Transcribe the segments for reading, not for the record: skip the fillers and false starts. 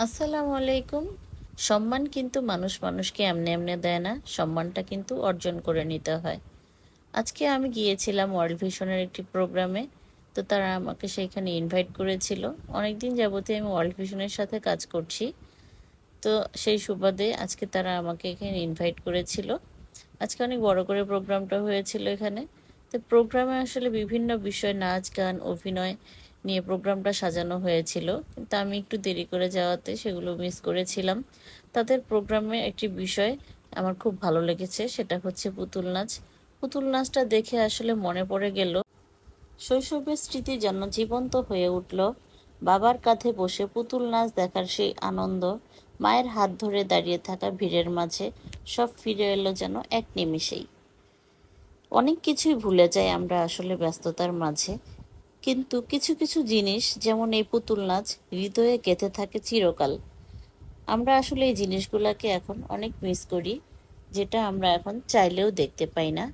আসসালামু আলাইকুম। সম্মান কিন্তু মানুষ মানুষকে এমনি এমনি দেয় না, সম্মানটা কিন্তু অর্জন করে নিতে হয়। আজকে আমি গিয়েছিলাম ওয়ার্ল্ড ভিশনের একটি প্রোগ্রামে। তো তারা আমাকে সেইখানে ইনভাইট করেছিল। অনেক দিন যাবতীয় আমি ওয়ার্ল্ড ভিশনের সাথে কাজ করছি। তো সেই সুবাদে আজকে তারা আমাকে এখানে ইনভাইট করেছিল। আজকে অনেক বড় করে প্রোগ্রামটা হয়েছিল এখানে। তো প্রোগ্রামে আসলে বিভিন্ন বিষয়, নাচ গান অভিনয় নিয়ে প্রোগ্রামটা সাজানো হয়েছিল, কিন্তু আমি একটু দেরি করে যাওয়াতে সেগুলো মিস করেছিলাম। তাদের প্রোগ্রামে একটি বিষয় আমার খুব ভালো লেগেছে, সেটা হচ্ছে পুতুল নাচ। পুতুল নাচটা দেখে আসলে মনে পড়ে গেল শৈশবের স্মৃতি যেন জীবন্ত হয়ে উঠল। বাবার কাঁধে বসে পুতুল নাচ দেখার সেই আনন্দ, মায়ের হাত ধরে দাঁড়িয়ে থাকা ভিড়ের মাঝে, সব ফিরে এলো যেন এক নিমিষেই। অনেক কিছুই ভুলে যাই আমরা আসলে ব্যস্ততার মাঝে, কিন্তু কিছু কিছু জিনিস যেমন এই পুতুল নাচ হৃদয়ে গেঁথে থাকে চিরকাল। আমরা আসলে এই জিনিসগুলোকে এখন অনেক মিস করি, যেটা আমরা এখন চাইলেও দেখতে পাই না।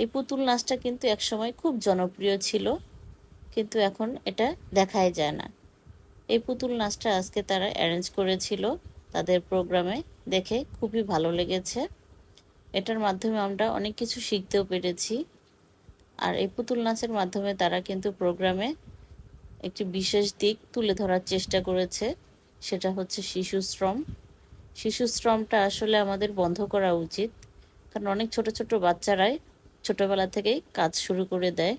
এই পুতুল নাচটা কিন্তু একসময় খুব জনপ্রিয় ছিল, কিন্তু এখন এটা দেখাই যায় না। এই পুতুল নাচটা আজকে তারা অ্যারেঞ্জ করেছিল তাদের প্রোগ্রামে, দেখে খুবই ভালো লেগেছে। এটার মাধ্যমে আমরা অনেক কিছু শিখতেও পেরেছি। আর এই পুতুল নাচের মাধ্যমে তারা কিন্তু প্রোগ্রামে একটি বিশেষ দিক তুলে ধরার চেষ্টা করেছে, সেটা হচ্ছে শিশু শ্রম। শিশু শ্রমটা আসলে আমাদের বন্ধ করা উচিত, কারণ অনেক ছোট ছোট বাচ্চারাই ছোটবেলা থেকেই কাজ শুরু করে দেয়।